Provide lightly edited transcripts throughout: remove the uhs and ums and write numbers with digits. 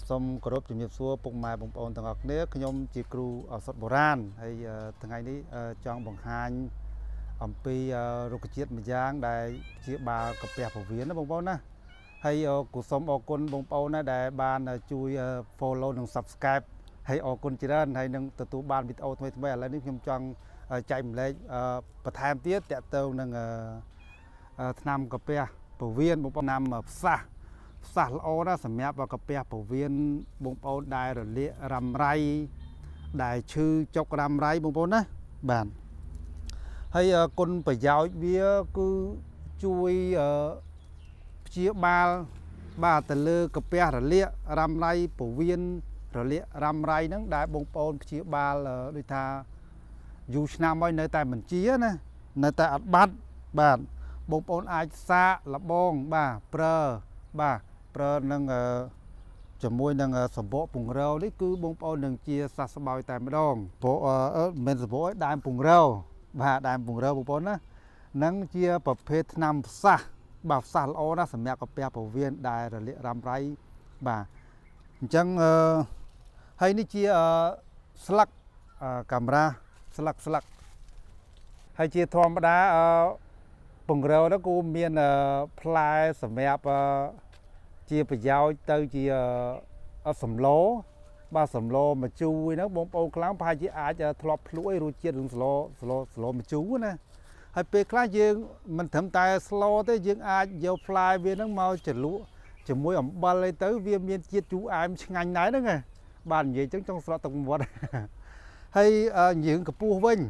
សូមគោរពជំរាបសួរពុកម៉ែបងប្អូនទាំងអស់គ្នាខ្ញុំជាគ្រូឱសថបុរាណហើយថ្ងៃនេះចង់បង្ហាញអំពីរុក្ខជាតិម្យ៉ាងដែលជាបាល់កាពះពោះវៀនណាបងប្អូនណាហើយគូសូមអរគុណបងប្អូនណាដែលបានជួយ follow និង subscribe ហើយអរគុណច្រើនហើយនឹងទទួលបានវីដេអូថ្មីៗឥឡូវនេះខ្ញុំចង់ចែកម្លែកបន្ថែមទៀតតទៅនឹងថ្នាំកាពះពោះវៀនបងប្អូនណាំផ្សះល្អណាស់សម្រាប់កាពះពោះវៀនបងប្អូនដែលរលាករ៉ាំរ៉ៃដែលឈឺចុករ៉ាំរ៉ៃបងប្អូនណាបាទហើយគុណប្រយោជន៍វាគឺជួយព្យាបាលបាទទៅលើកាពះរលាករ៉ាំរ៉ៃពោះវៀនរលាករ៉ាំរ៉ៃហ្នឹងដែលបងប្អូនព្យាបាលដូចថាយូរឆ្នាំហើយនៅតែមិនជាណានៅតែអត់បាត់បាទបងប្អូនអាចសាកលបងបាទប្រើនឹងជាមួយនឹងសម្បកពង្រោនេះគឺបងប្អូននឹងជាសះស្បើយតែម្ដងព្រោះមិនសម្បកឲ្យដើមពង្រោបាទដើមពង្រោបងប្អូនណានឹងជាប្រភេទថ្នាំផ្សះបាទផ្សះល្អណាស់សម្រាប់កាពះពោះវៀនដែលរលាករ៉ាំរ៉ៃបាទអញ្ចឹងហើយនេះជាស្លឹកកាមេរ៉ាស្លឹកហើយជាធម្មតាពង្រោនោះគូមានផ្លែសម្រាប់ជាប្រយោជន៍ទៅជាសម្លបាទសម្លម្ជូរហ្នឹងបងប្អូនខ្លះប្រហែលជាអាចធ្លាប់ភ្លក់ឯរសជាតិរឿងស្លម្ជូរណាហើយពេលខ្លះយើងមិនត្រឹមតែស្លទេយើងអាចយកផ្លែវាហ្នឹងមកជ្រលក់ជាមួយអំបិលអីទៅវាមានជាតិជូរអែមឆ្ងាញ់ដែរហ្នឹងបាទនិយាយចឹងចង់ស្រក់ទឹកមាត់ហើយយើងកពស់វិញ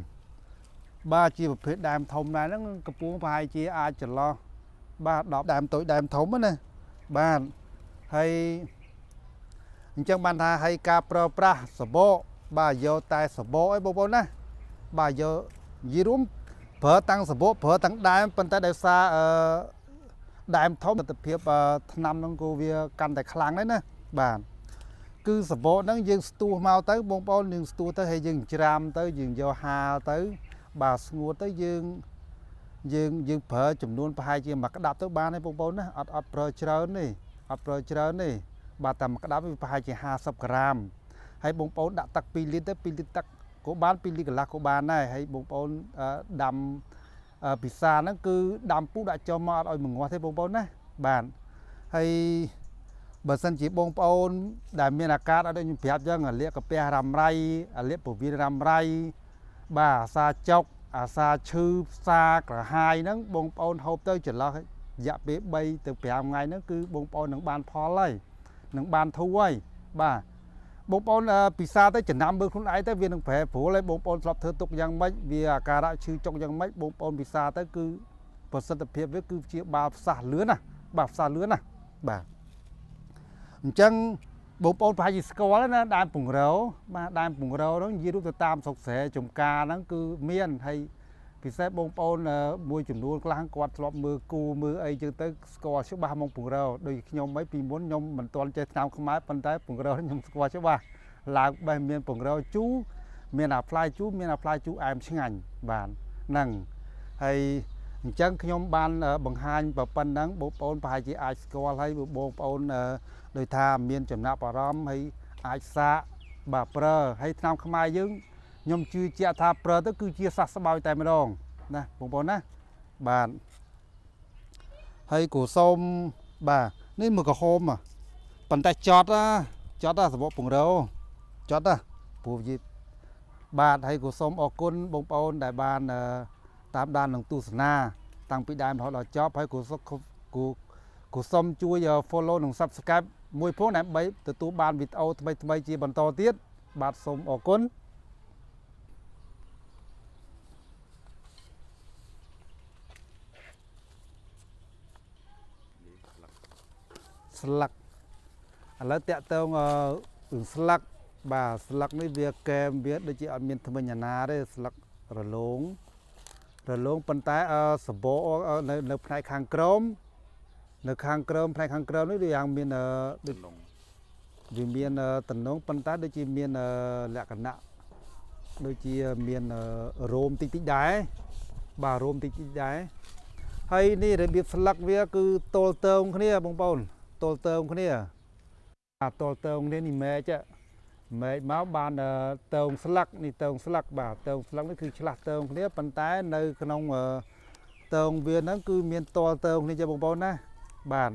បាទជាប្រភេទដើមធំដែរហ្នឹងកពស់ប្រហែលជាអាចចន្លោះបាទ10ដើមតូចដើមធំណាបាទហើយអញ្ចឹងបានថាឲ្យការប្រើប្រាស់សបកបាទយកតែសបកឯងបងប្អូនណាបាទយកនិយាយរួមប្រើតាំងសបកប្រើតាំងដើមប៉ុន្តែដោយសារដើមធំទិដ្ឋភាពថ្នាំហ្នឹងក៏វាកាន់តែខ្លាំងដែរណាបាទគឺសបកហ្នឹងយើងស្ទុះមកទៅបងប្អូនយើងស្ទុះទៅហើយយើងច្រាមទៅយើងយកហាលទៅបាទស្ងួតទៅយើងប្រើចំនួនប្រហែលជាមួយក្តាប់ទៅបានទេបងប្អូនណាអត់ប្រើច្រើនទេបាទតែមួយក្តាប់វាប្រហែលជា50ក្រាមហើយបងប្អូនដាក់ទឹក2លីត្រទៅ2លីត្រទឹកក៏បាន2លីត្រកន្លះក៏បានដែរហើយបងប្អូនដាំពិសាហ្នឹងគឺដាំពុះដាក់ចំមកអត់ឲ្យងាស់ទេបងប្អូនណាបាទហើយបើសិនជាបងប្អូនដែលមានអាការអត់ដូចខ្ញុំប្រាប់ចឹងលាកកាពះរ៉ាំរ៉ៃលាកពោះវៀនរ៉ាំរ៉ៃបាទអាសាចុកអាសាឈឺផ្សាក្រហាយហ្នឹងបងប្អូនហូបទៅចន្លោះរយៈពេល3ទៅ5ថ្ងៃហ្នឹងគឺបងប្អូននឹងបានផលហើយនឹងបានធូរហើយបាទបងប្អូនពិសាទៅចំណាំមើលខ្លួនឯងទៅវានឹងប្រែប្រួលហើយបងប្អូនធ្លាប់ធ្វើទុកយ៉ាងម៉េចវាអាការៈឈឺចុកយ៉ាងម៉េចបងប្អូនពិសាទៅគឺប្រសិទ្ធភាពវាគឺជាបាល់ផ្សះលឿនណាបាទផ្សះលឿនណាបាទអញ្ចឹងបងប្អូនប្រហែលជាស្គាល់ណាដើមពង្រោបាទដើមពង្រោហ្នឹងនិយាយរូបទៅតាមស្រុកស្រែចំការហ្នឹងគឺមានហើយពិសេសបងប្អូនមួយចំនួនខ្លះគាត់ធ្លាប់មើលគូមើលអីចឹងទៅស្គាល់ច្បាស់មកពង្រោដូចខ្ញុំអីពីមុនខ្ញុំមិនទាន់ចេះថ្នាំខ្មែរប៉ុន្តែពង្រោខ្ញុំស្គាល់ច្បាស់ឡើងបេះមានពង្រោជូរមានអាផ្លែជូរមានអាផ្លែជូរអែមឆ្ងាញ់បាទហ្នឹងហើយអញ្ចឹងខ្ញុំបានបង្ហាញប៉ុណ្ណឹងបងប្អូនប្រហែលជាអាចស្គាល់ហើយបងប្អូនដោយថាមានចំណាប់អារម្មណ៍ហើយអាចសាកបាទប្រើហើយថ្នាំខ្មែរយើងខ្ញុំជឿជាក់ថាប្រើទៅគឺជាសះស្បើយតែម្ដងណាបងប្អូនណាបាទហើយគូសូមបាទនេះមកក្រហមប៉ុន្តែចត់សបកពង្រោចត់ព្រោះយីបាទហើយគូសូមអរគុណបងប្អូនដែលបានតាមដាននឹងទស្សនាតាំងពីដើមរហូតដល់ចប់ហើយគូសូមជួយ follow និង subscribe មួយផងដើម្បីទទួលបានវីដេអូថ្មីជាបន្តទៀតបាទសូមអរគុណស្លឹកឥឡូវតាក់ទងរឿងស្លឹកបាទស្លឹកនេះវាកែមវាដូចជាអត់មានថ្មិញអាណាទេស្លឹករលោងប៉ុន្តែសបកនៅផ្នែកខាងក្រោមនៅខាងក្រោមផ្នែកខាងក្រោមនេះដូចយ៉ាងមានដូចវាមានតំណងប៉ុន្តែដូចជាមានលក្ខណៈដូចជាមានរោមតិចដែរបាទរោមតិចដែរហើយនេះរបៀបស្លឹកវាគឺទល់ទើមគ្នាបងប្អូនទល់ទើមគ្នា តលតងនេះនេះមែចមែកមកបានតងស្លឹកនេះតងស្លឹកបាទតងស្លឹកនេះគឺឆ្លាស់តងគ្នាប៉ុន្តែនៅក្នុងតងវាហ្នឹងគឺមានតលតងគ្នាជាបងប្អូនណាបាទ